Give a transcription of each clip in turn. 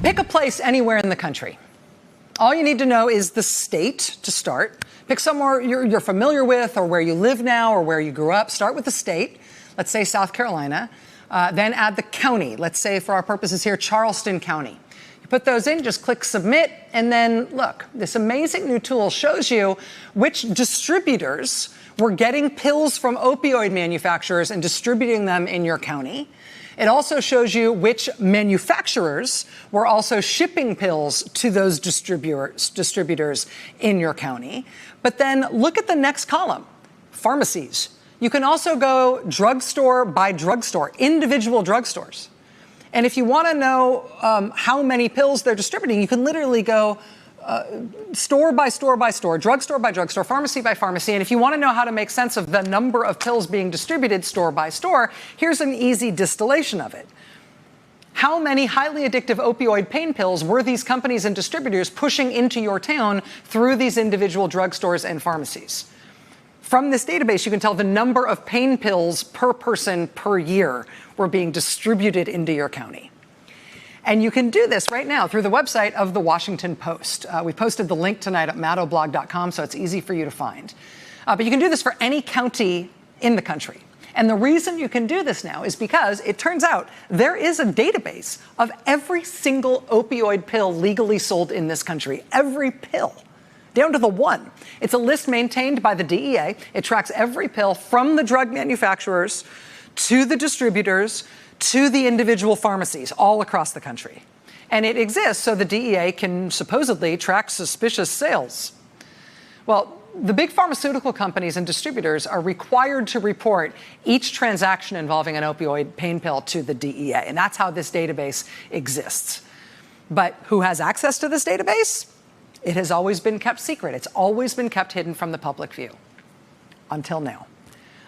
Pick a place anywhere in the country. All you need to know is the state to start. Pick somewhere you're familiar with, or where you live now, or where you grew up. Start with the state. Let's say South Carolina. Then add the county. Let's say, for our purposes here, Charleston County. You put those in, just click submit, and then look, this amazing new tool shows you which distributors were getting pills from opioid manufacturers and distributing them in your county. It also shows you which manufacturers were also shipping pills to those distributors in your county. But then look at the next column, pharmacies. You can also go drugstore by drugstore, individual drugstores. And if you want to know how many pills they're distributing, you can literally go store by store by store, drugstore by drugstore, pharmacy by pharmacy. And if you want to know how to make sense of the number of pills being distributed store by store, here's an easy distillation of it. How many highly addictive opioid pain pills were these companies and distributors pushing into your town through these individual drugstores and pharmacies? From this database, you can tell the number of pain pills per person per year were being distributed into your county. And you can do this right now through the website of the Washington Post. We posted the link tonight at mattoblog.com, so it's easy for you to find. But you can do this for any county in the country. And the reason you can do this now is because it turns out there is a database of every single opioid pill legally sold in this country. Every pill, down to the one. It's a list maintained by the DEA. It tracks every pill from the drug manufacturers to the distributors to the individual pharmacies all across the country. And it exists so the DEA can supposedly track suspicious sales. Well, the big pharmaceutical companies and distributors are required to report each transaction involving an opioid pain pill to the DEA, and that's how this database exists. But who has access to this database? It has always been kept secret. It's always been kept hidden from the public view, until now.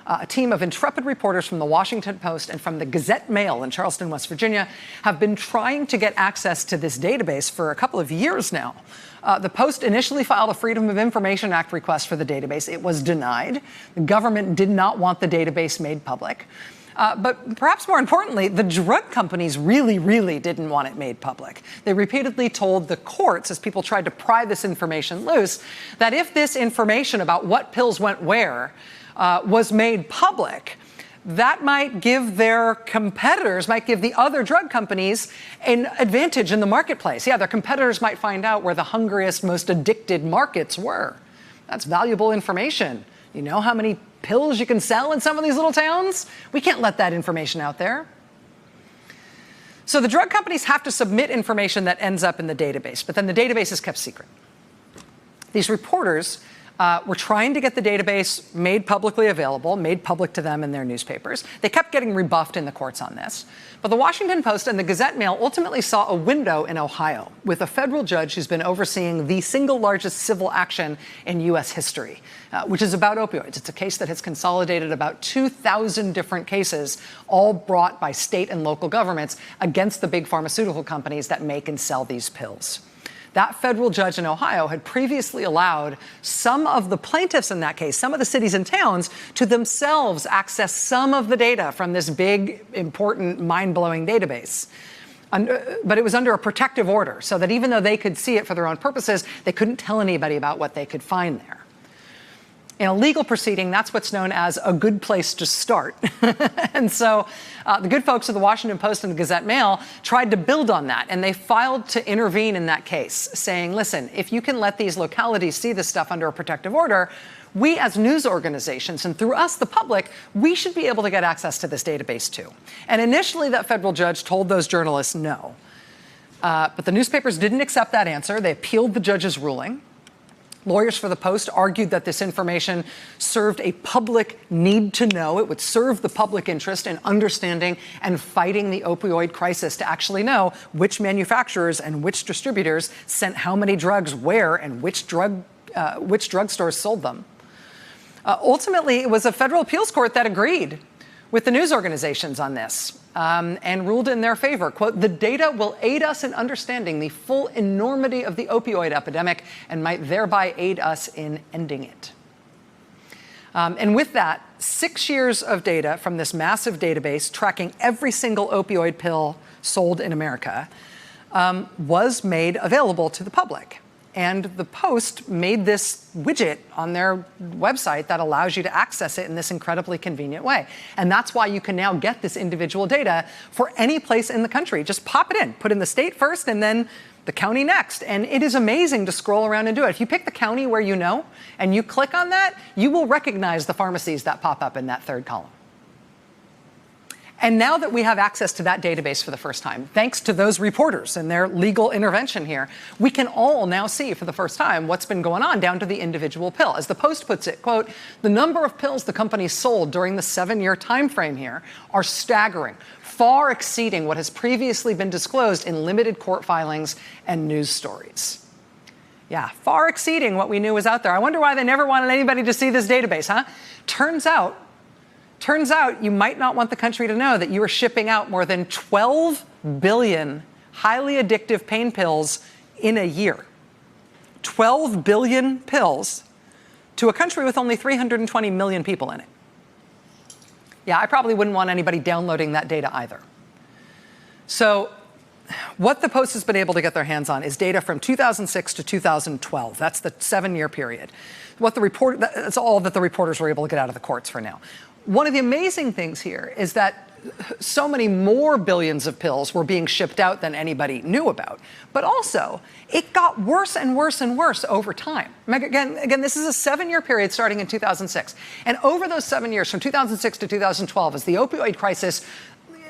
A team of intrepid reporters from the Washington Post and from the Gazette-Mail in Charleston, West Virginia, have been trying to get access to this database for a couple of years now. The Post initially filed a Freedom of Information Act request for the database. It was denied. The government did not want the database made public. But perhaps more importantly, the drug companies really didn't want it made public. They repeatedly told the courts, as people tried to pry this information loose, that if this information about what pills went where was made public, that might give their competitors, might give the other drug companies an advantage in the marketplace. Yeah, their competitors might find out where the hungriest, most addicted markets were. That's valuable information. You know how many pills you can sell in some of these little towns? We can't let that information out there. So the drug companies have to submit information that ends up in the database, but then the database is kept secret. These reporters were trying to get the database made publicly available, made public to them in their newspapers. They kept getting rebuffed in the courts on this. But the Washington Post and the Gazette-Mail ultimately saw a window in Ohio with a federal judge who's been overseeing the single largest civil action in U.S. history, which is about opioids. It's a case that has consolidated about 2,000 different cases, all brought by state and local governments against the big pharmaceutical companies that make and sell these pills. That federal judge in Ohio had previously allowed some of the plaintiffs in that case, some of the cities and towns, to themselves access some of the data from this big, important, mind-blowing database. But it was under a protective order, so that even though they could see it for their own purposes, they couldn't tell anybody about what they could find there. In a legal proceeding, that's what's known as a good place to start. And so the good folks of the Washington Post and the Gazette-Mail tried to build on that, and they filed to intervene in that case, saying, listen, if you can let these localities see this stuff under a protective order, we as news organizations, and through us, the public, we should be able to get access to this database too. And initially, that federal judge told those journalists no. But the newspapers didn't accept that answer. They appealed the judge's ruling. Lawyers for the Post argued that this information served a public need to know. It would serve the public interest in understanding and fighting the opioid crisis, to actually know which manufacturers and which distributors sent how many drugs where and which drugstores sold them. Ultimately, it was a federal appeals court that agreed with the news organizations on this and ruled in their favor. Quote, the data will aid us in understanding the full enormity of the opioid epidemic and might thereby aid us in ending it. And with that, 6 years of data from this massive database tracking every single opioid pill sold in America, was made available to the public. And the Post made this widget on their website that allows you to access it in this incredibly convenient way. And that's why you can now get this individual data for any place in the country. Just pop it in, put in the state first and then the county next. And it is amazing to scroll around and do it. If you pick the county where you know and you click on that, you will recognize the pharmacies that pop up in that third column. And now that we have access to that database for the first time, thanks to those reporters and their legal intervention here, we can all now see for the first time what's been going on down to the individual pill. As the Post puts it, quote, the number of pills the company sold during the 7-year time frame here are staggering, far exceeding what has previously been disclosed in limited court filings and news stories. Yeah, far exceeding what we knew was out there. I wonder why they never wanted anybody to see this database, huh? Turns out you might not want the country to know that you are shipping out more than 12 billion highly addictive pain pills in a year. 12 billion pills to a country with only 320 million people in it. Yeah, I probably wouldn't want anybody downloading that data either. So what the Post has been able to get their hands on is data from 2006 to 2012. That's the 7-year period. That's all that the reporters were able to get out of the courts for now. One of the amazing things here is that so many more billions of pills were being shipped out than anybody knew about. But also, it got worse and worse and worse over time. Again, this is a 7-year period starting in 2006. And over those 7 years, from 2006 to 2012, as the opioid crisis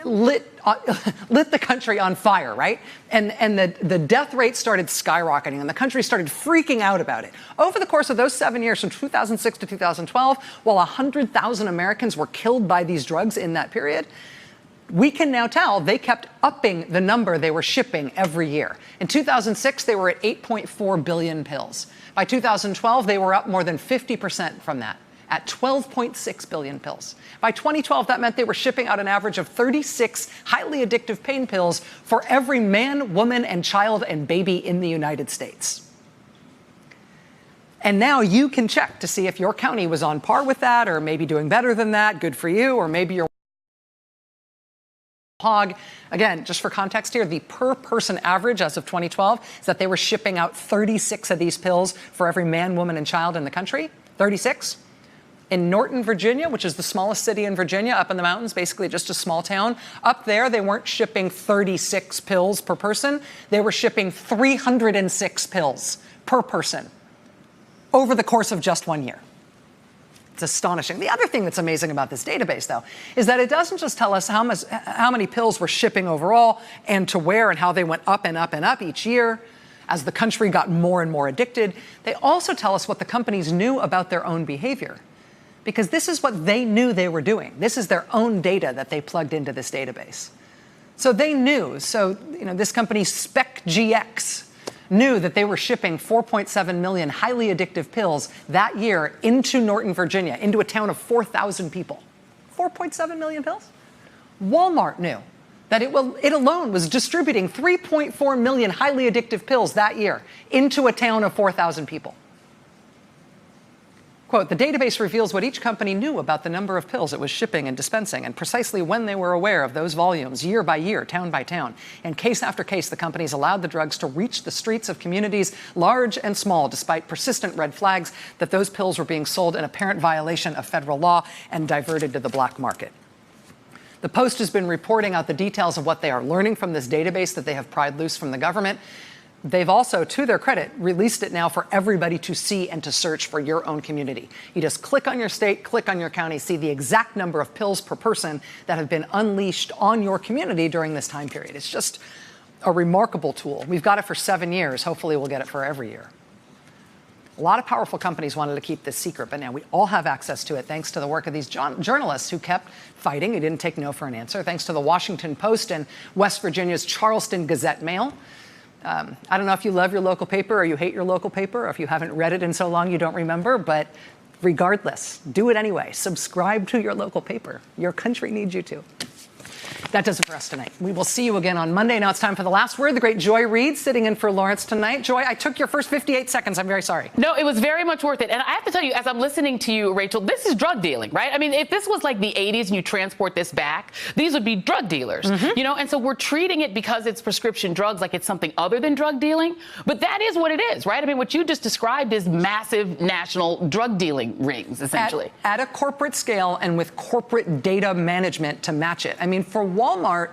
lit the country on fire, right? And the death rate started skyrocketing and the country started freaking out about it. Over the course of those 7 years, from 2006 to 2012, while 100,000 Americans were killed by these drugs in that period, we can now tell they kept upping the number they were shipping every year. In 2006, they were at 8.4 billion pills. By 2012, they were up more than 50% from that, at 12.6 billion pills. By 2012, that meant they were shipping out an average of 36 highly addictive pain pills for every man, woman, and child and baby in the United States. And now you can check to see if your county was on par with that, or maybe doing better than that, good for you, or maybe you're hog. Again, just for context here, the per person average as of 2012 is that they were shipping out 36 of these pills for every man, woman, and child in the country. 36. In Norton, Virginia, which is the smallest city in Virginia, up in the mountains, basically just a small town, up there they weren't shipping 36 pills per person. They were shipping 306 pills per person over the course of just 1 year. It's astonishing. The other thing that's amazing about this database, though, is that it doesn't just tell us how many pills we're shipping overall and to where and how they went up and up and up each year as the country got more and more addicted. They also tell us what the companies knew about their own behavior, because this is what they knew they were doing. This is their own data that they plugged into this database. So they knew. So, this company SpecGX knew that they were shipping 4.7 million highly addictive pills that year into Norton, Virginia, into a town of 4,000 people. 4.7 million pills? Walmart knew that it alone was distributing 3.4 million highly addictive pills that year into a town of 4,000 people. Quote, the database reveals what each company knew about the number of pills it was shipping and dispensing and precisely when they were aware of those volumes, year by year, town by town. And case after case, the companies allowed the drugs to reach the streets of communities large and small, despite persistent red flags that those pills were being sold in apparent violation of federal law and diverted to the black market. The Post has been reporting out the details of what they are learning from this database that they have pried loose from the government. They've also, to their credit, released it now for everybody to see and to search for your own community. You just click on your state, click on your county, see the exact number of pills per person that have been unleashed on your community during this time period. It's just a remarkable tool. We've got it for 7 years. Hopefully we'll get it for every year. A lot of powerful companies wanted to keep this secret, but now we all have access to it thanks to the work of these journalists who kept fighting. Who didn't take no for an answer. Thanks to the Washington Post and West Virginia's Charleston Gazette-Mail. I don't know if you love your local paper or you hate your local paper, or if you haven't read it in so long you don't remember, but regardless, do it anyway. Subscribe to your local paper. Your country needs you to. That does it for us tonight. We will see you again on Monday. Now it's time for the last word. The great Joy Reid sitting in for Lawrence tonight. Joy, I took your first 58 seconds. I'm very sorry. No, it was very much worth it. And I have to tell you, as I'm listening to you, Rachel, this is drug dealing, right? I mean, if this was like the 80s and you transport this back, these would be drug dealers, you know? And so we're treating it because it's prescription drugs like it's something other than drug dealing. But that is what it is, right? I mean, what you just described is massive national drug dealing rings, essentially. At a corporate scale and with corporate data management to match it. I mean, for Walmart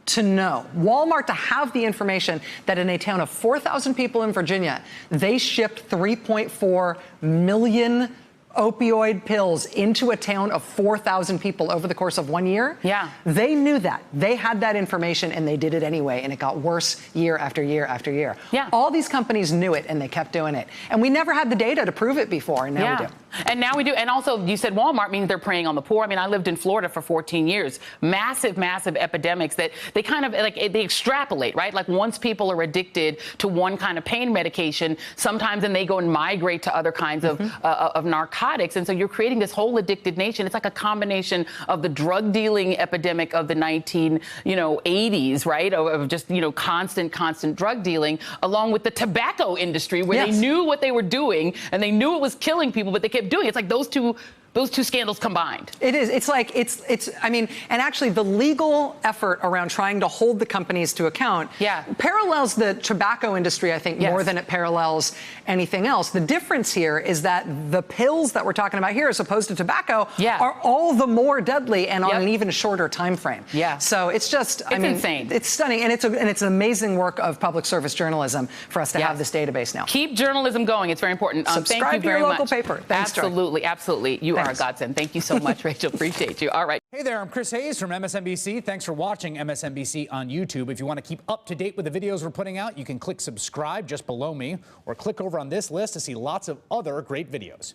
to know, Walmart to have the information that in a town of 4,000 people in Virginia, they shipped 3.4 million opioid pills into a town of 4,000 people over the course of 1 year. Yeah. They knew that. They had that information and they did it anyway, and it got worse year after year after year. Yeah. All these companies knew it and they kept doing it. And we never had the data to prove it before, and now we do. And now we do. And also, you said Walmart means they're preying on the poor. I mean, I lived in Florida for 14 years. Massive, massive epidemics that they kind of like they extrapolate, right? Like once people are addicted to one kind of pain medication, sometimes then they go and migrate to other kinds of narcotics. And so you're creating this whole addicted nation. It's like a combination of the drug dealing epidemic of the 80s, right? Of just, constant drug dealing, along with the tobacco industry where they knew what they were doing and they knew it was killing people, but they kept doing it. It's like those two scandals combined. It is. It's like, I mean, and actually the legal effort around trying to hold the companies to account parallels the tobacco industry, I think, more than it parallels anything else. The difference here is that the pills that we're talking about here, as opposed to tobacco, are all the more deadly and on an even shorter time frame. So it's just, I mean, insane. It's stunning. And it's an amazing work of public service journalism for us to have this database now. Keep journalism going. It's very important. Subscribe thank you very to your local much. paper. Thanks, absolutely, Joy. absolutely. You are a godsend. Thank you so much, Rachel. Appreciate you. All right. Hey there, I'm Chris Hayes from MSNBC. Thanks for watching MSNBC on YouTube. If you want to keep up to date with the videos we're putting out, you can click subscribe just below me or click over on this list to see lots of other great videos.